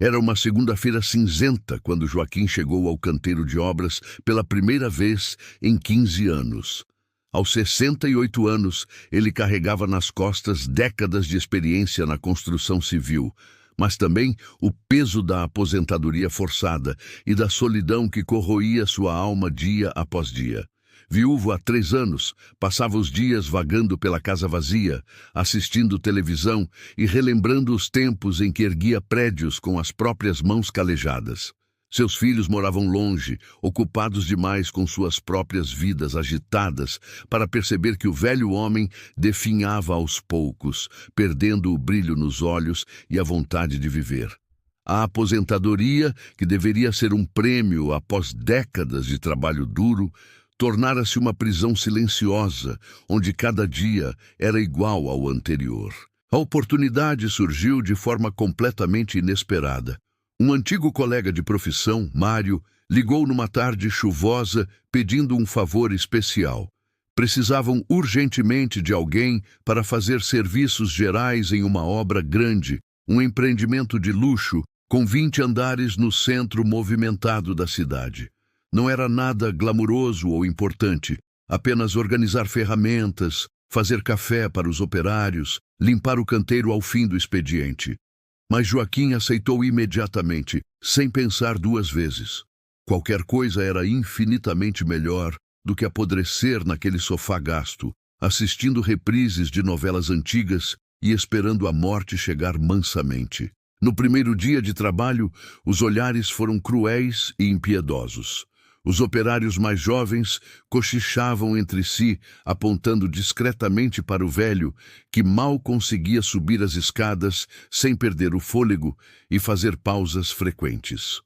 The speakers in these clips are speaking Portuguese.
Era uma segunda-feira cinzenta quando Joaquim chegou ao canteiro de obras pela primeira vez em 15 anos. Aos 68 anos, ele carregava nas costas décadas de experiência na construção civil, mas também o peso da aposentadoria forçada e da solidão que corroía sua alma dia após dia. Viúvo há 3 anos, passava os dias vagando pela casa vazia, assistindo televisão e relembrando os tempos em que erguia prédios com as próprias mãos calejadas. Seus filhos moravam longe, ocupados demais com suas próprias vidas agitadas, para perceber que o velho homem definhava aos poucos, perdendo o brilho nos olhos e a vontade de viver. A aposentadoria, que deveria ser um prêmio após décadas de trabalho duro, tornara-se uma prisão silenciosa, onde cada dia era igual ao anterior. A oportunidade surgiu de forma completamente inesperada. Um antigo colega de profissão, Mário, ligou numa tarde chuvosa pedindo um favor especial. Precisavam urgentemente de alguém para fazer serviços gerais em uma obra grande, um empreendimento de luxo, com 20 andares no centro movimentado da cidade. Não era nada glamuroso ou importante, apenas organizar ferramentas, fazer café para os operários, limpar o canteiro ao fim do expediente. Mas Joaquim aceitou imediatamente, sem pensar 2 vezes. Qualquer coisa era infinitamente melhor do que apodrecer naquele sofá gasto, assistindo reprises de novelas antigas e esperando a morte chegar mansamente. No primeiro dia de trabalho, os olhares foram cruéis e impiedosos. Os operários mais jovens cochichavam entre si, apontando discretamente para o velho, que mal conseguia subir as escadas sem perder o fôlego e fazer pausas frequentes.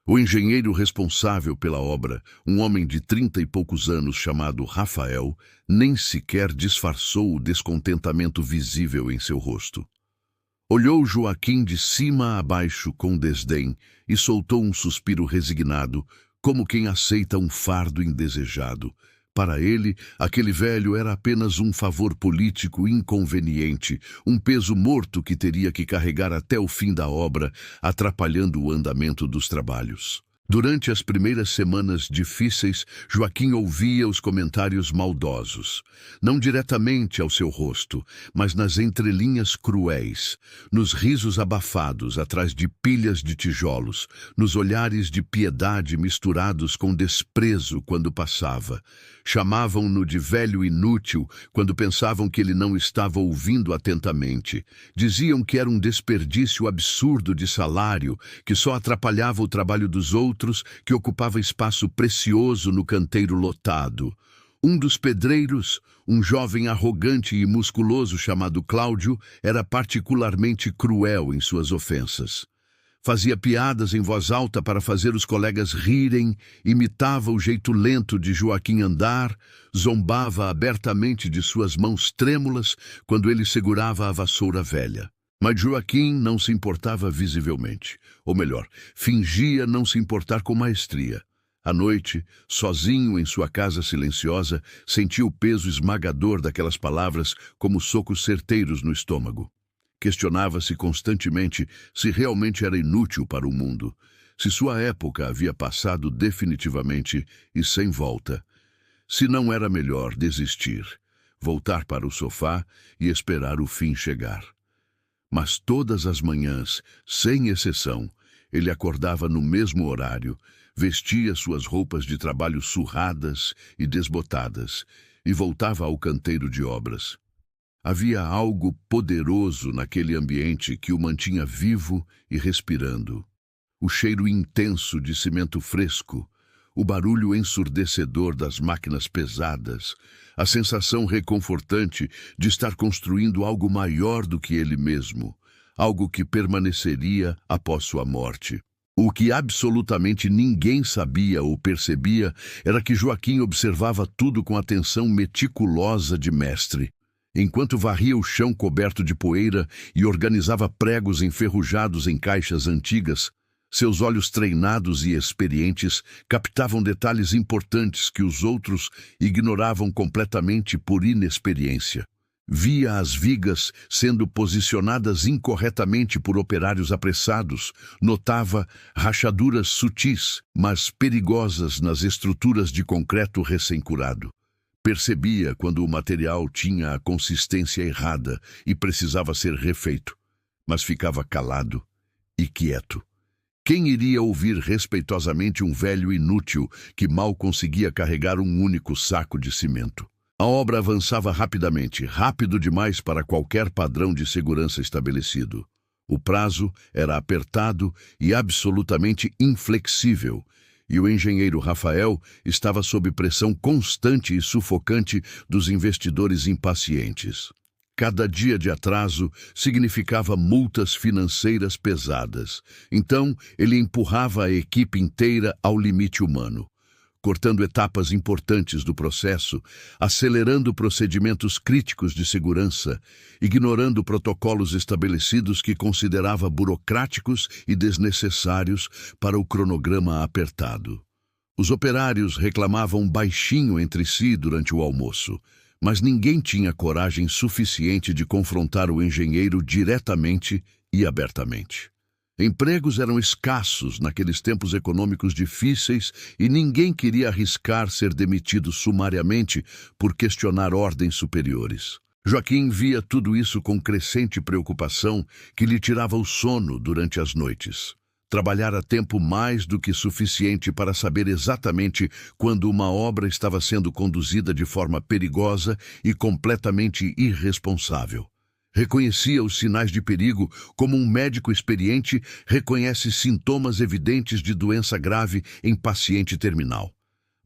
O engenheiro responsável pela obra, um homem de 30 e poucos anos chamado Rafael, nem sequer disfarçou o descontentamento visível em seu rosto. Olhou Joaquim de cima a baixo com desdém e soltou um suspiro resignado, como quem aceita um fardo indesejado. Para ele, aquele velho era apenas um favor político inconveniente, um peso morto que teria que carregar até o fim da obra, atrapalhando o andamento dos trabalhos. Durante as primeiras semanas difíceis, Joaquim ouvia os comentários maldosos, não diretamente ao seu rosto, mas nas entrelinhas cruéis, nos risos abafados atrás de pilhas de tijolos, nos olhares de piedade misturados com desprezo quando passava. Chamavam-no de velho inútil quando pensavam que ele não estava ouvindo atentamente. Diziam que era um desperdício absurdo de salário, que só atrapalhava o trabalho dos outros, que ocupava espaço precioso no canteiro lotado. Um dos pedreiros, um jovem arrogante e musculoso chamado Cláudio, era particularmente cruel em suas ofensas. Fazia piadas em voz alta para fazer os colegas rirem, imitava o jeito lento de Joaquim andar, zombava abertamente de suas mãos trêmulas quando ele segurava a vassoura velha. Mas Joaquim não se importava visivelmente, ou melhor, fingia não se importar com maestria. À noite, sozinho em sua casa silenciosa, sentia o peso esmagador daquelas palavras como socos certeiros no estômago. Questionava-se constantemente se realmente era inútil para o mundo, se sua época havia passado definitivamente e sem volta, se não era melhor desistir, voltar para o sofá e esperar o fim chegar. Mas todas as manhãs, sem exceção, ele acordava no mesmo horário, vestia suas roupas de trabalho surradas e desbotadas e voltava ao canteiro de obras. Havia algo poderoso naquele ambiente que o mantinha vivo e respirando. O cheiro intenso de cimento fresco, o barulho ensurdecedor das máquinas pesadas, a sensação reconfortante de estar construindo algo maior do que ele mesmo, algo que permaneceria após sua morte. O que absolutamente ninguém sabia ou percebia era que Joaquim observava tudo com atenção meticulosa de mestre. Enquanto varria o chão coberto de poeira e organizava pregos enferrujados em caixas antigas, seus olhos treinados e experientes captavam detalhes importantes que os outros ignoravam completamente por inexperiência. Via as vigas sendo posicionadas incorretamente por operários apressados, notava rachaduras sutis, mas perigosas nas estruturas de concreto recém-curado. Percebia quando o material tinha a consistência errada e precisava ser refeito, mas ficava calado e quieto. Quem iria ouvir respeitosamente um velho inútil que mal conseguia carregar um único saco de cimento? A obra avançava rapidamente, rápido demais para qualquer padrão de segurança estabelecido. O prazo era apertado e absolutamente inflexível, e o engenheiro Rafael estava sob pressão constante e sufocante dos investidores impacientes. Cada dia de atraso significava multas financeiras pesadas. Então, ele empurrava a equipe inteira ao limite humano, cortando etapas importantes do processo, acelerando procedimentos críticos de segurança, ignorando protocolos estabelecidos que considerava burocráticos e desnecessários para o cronograma apertado. Os operários reclamavam baixinho entre si durante o almoço, mas ninguém tinha coragem suficiente de confrontar o engenheiro diretamente e abertamente. Empregos eram escassos naqueles tempos econômicos difíceis e ninguém queria arriscar ser demitido sumariamente por questionar ordens superiores. Joaquim via tudo isso com crescente preocupação que lhe tirava o sono durante as noites. Trabalhara tempo mais do que suficiente para saber exatamente quando uma obra estava sendo conduzida de forma perigosa e completamente irresponsável. Reconhecia os sinais de perigo como um médico experiente reconhece sintomas evidentes de doença grave em paciente terminal.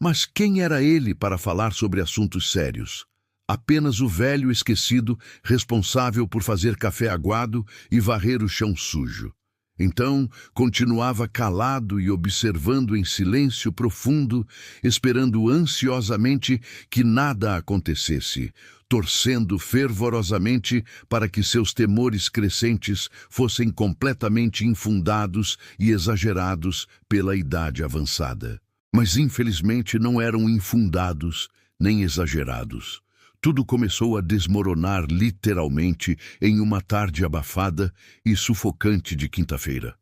Mas quem era ele para falar sobre assuntos sérios? Apenas o velho esquecido, responsável por fazer café aguado e varrer o chão sujo. Então, continuava calado e observando em silêncio profundo, esperando ansiosamente que nada acontecesse, torcendo fervorosamente para que seus temores crescentes fossem completamente infundados e exagerados pela idade avançada. Mas, infelizmente, não eram infundados nem exagerados. Tudo começou a desmoronar literalmente em uma tarde abafada e sufocante de quinta-feira.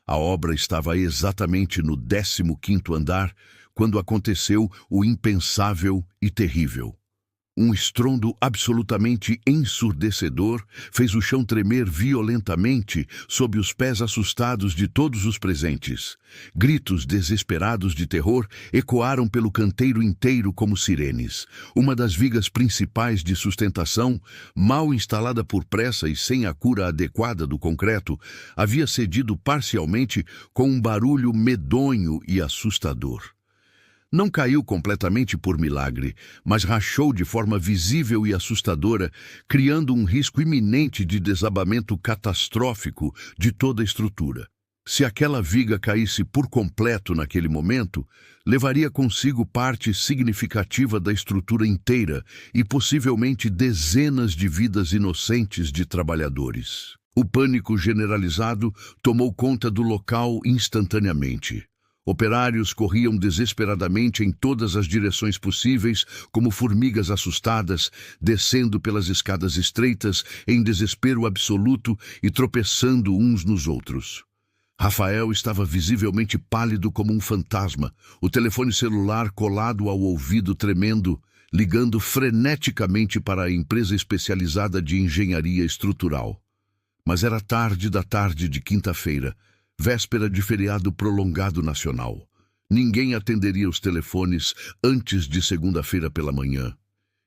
A obra estava exatamente no 15º andar quando aconteceu o impensável e terrível. Um estrondo absolutamente ensurdecedor fez o chão tremer violentamente sob os pés assustados de todos os presentes. Gritos desesperados de terror ecoaram pelo canteiro inteiro como sirenes. Uma das vigas principais de sustentação, mal instalada por pressa e sem a cura adequada do concreto, havia cedido parcialmente com um barulho medonho e assustador. Não caiu completamente por milagre, mas rachou de forma visível e assustadora, criando um risco iminente de desabamento catastrófico de toda a estrutura. Se aquela viga caísse por completo naquele momento, levaria consigo parte significativa da estrutura inteira e possivelmente dezenas de vidas inocentes de trabalhadores. O pânico generalizado tomou conta do local instantaneamente. Operários corriam desesperadamente em todas as direções possíveis, como formigas assustadas, descendo pelas escadas estreitas em desespero absoluto e tropeçando uns nos outros. Rafael estava visivelmente pálido como um fantasma, o telefone celular colado ao ouvido tremendo, ligando freneticamente para a empresa especializada de engenharia estrutural. Mas era tarde da tarde de quinta-feira, véspera de feriado prolongado nacional. Ninguém atenderia os telefones antes de segunda-feira pela manhã.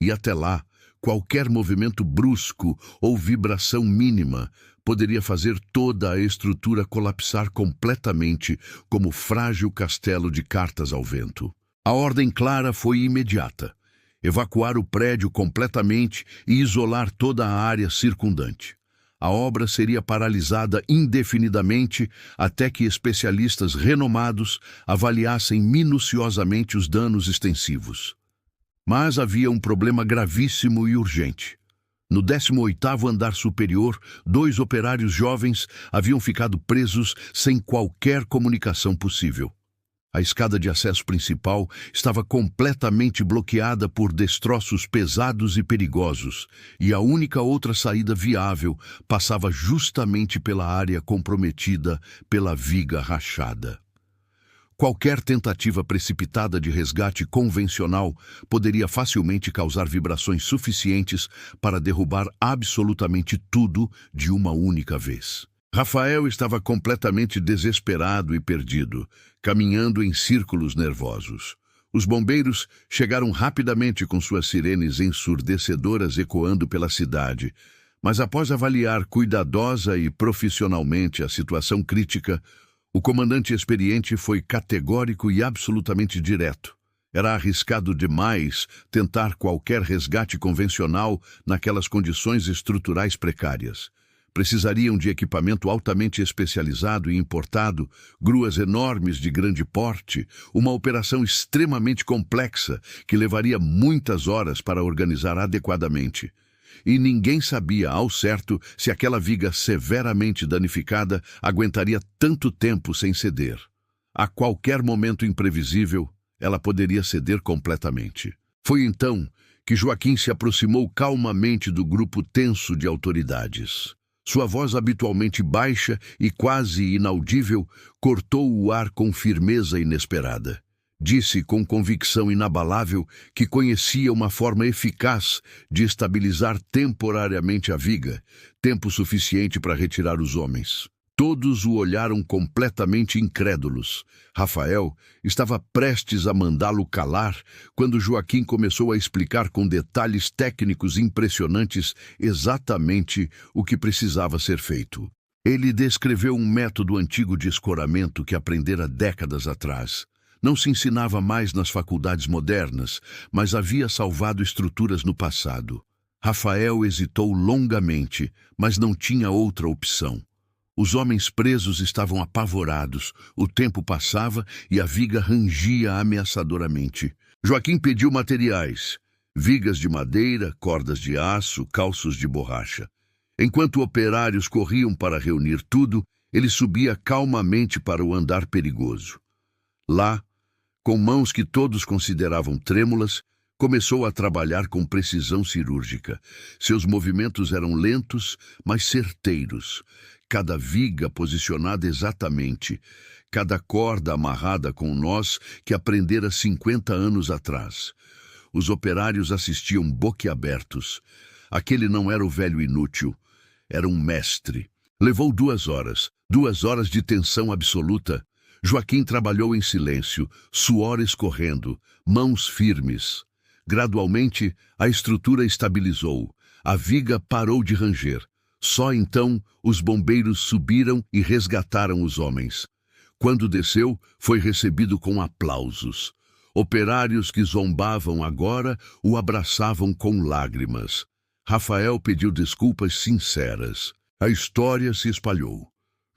E até lá, qualquer movimento brusco ou vibração mínima poderia fazer toda a estrutura colapsar completamente como frágil castelo de cartas ao vento. A ordem clara foi imediata: evacuar o prédio completamente e isolar toda a área circundante. A obra seria paralisada indefinidamente até que especialistas renomados avaliassem minuciosamente os danos extensivos. Mas havia um problema gravíssimo e urgente. No 18º andar superior, 2 operários jovens haviam ficado presos sem qualquer comunicação possível. A escada de acesso principal estava completamente bloqueada por destroços pesados e perigosos, e a única outra saída viável passava justamente pela área comprometida pela viga rachada. Qualquer tentativa precipitada de resgate convencional poderia facilmente causar vibrações suficientes para derrubar absolutamente tudo de uma única vez. Rafael estava completamente desesperado e perdido, caminhando em círculos nervosos. Os bombeiros chegaram rapidamente com suas sirenes ensurdecedoras ecoando pela cidade, mas após avaliar cuidadosa e profissionalmente a situação crítica, o comandante experiente foi categórico e absolutamente direto. Era arriscado demais tentar qualquer resgate convencional naquelas condições estruturais precárias. Precisariam de equipamento altamente especializado e importado, gruas enormes de grande porte, uma operação extremamente complexa que levaria muitas horas para organizar adequadamente. E ninguém sabia ao certo se aquela viga severamente danificada aguentaria tanto tempo sem ceder. A qualquer momento imprevisível, ela poderia ceder completamente. Foi então que Joaquim se aproximou calmamente do grupo tenso de autoridades. Sua voz habitualmente baixa e quase inaudível cortou o ar com firmeza inesperada. Disse com convicção inabalável que conhecia uma forma eficaz de estabilizar temporariamente a viga, tempo suficiente para retirar os homens. Todos o olharam completamente incrédulos. Rafael estava prestes a mandá-lo calar quando Joaquim começou a explicar com detalhes técnicos impressionantes exatamente o que precisava ser feito. Ele descreveu um método antigo de escoramento que aprendera décadas atrás. Não se ensinava mais nas faculdades modernas, mas havia salvado estruturas no passado. Rafael hesitou longamente, mas não tinha outra opção. Os homens presos estavam apavorados, o tempo passava e a viga rangia ameaçadoramente. Joaquim pediu materiais: vigas de madeira, cordas de aço, calços de borracha. Enquanto operários corriam para reunir tudo, ele subia calmamente para o andar perigoso. Lá, com mãos que todos consideravam trêmulas, começou a trabalhar com precisão cirúrgica. Seus movimentos eram lentos, mas certeiros. Cada viga posicionada exatamente, cada corda amarrada com nós que aprendera 50 anos atrás. Os operários assistiam boquiabertos. Aquele não era o velho inútil, era um mestre. Levou 2 horas, 2 horas de tensão absoluta. Joaquim trabalhou em silêncio, suor escorrendo, mãos firmes. Gradualmente, a estrutura estabilizou. A viga parou de ranger. Só então, os bombeiros subiram e resgataram os homens. Quando desceu, foi recebido com aplausos. Operários que zombavam agora o abraçavam com lágrimas. Rafael pediu desculpas sinceras. A história se espalhou.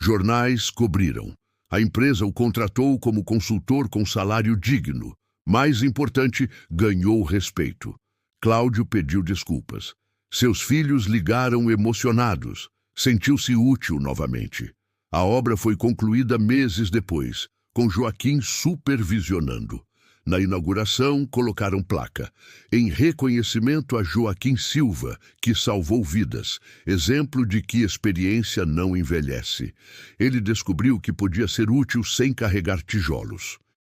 Jornais cobriram. A empresa o contratou como consultor com salário digno. Mais importante, ganhou respeito. Cláudio pediu desculpas. Seus filhos ligaram emocionados. Sentiu-se útil novamente. A obra foi concluída meses depois, com Joaquim supervisionando. Na inauguração, colocaram placa, em reconhecimento a Joaquim Silva, que salvou vidas, exemplo de que experiência não envelhece. Ele descobriu que podia ser útil sem carregar tijolos.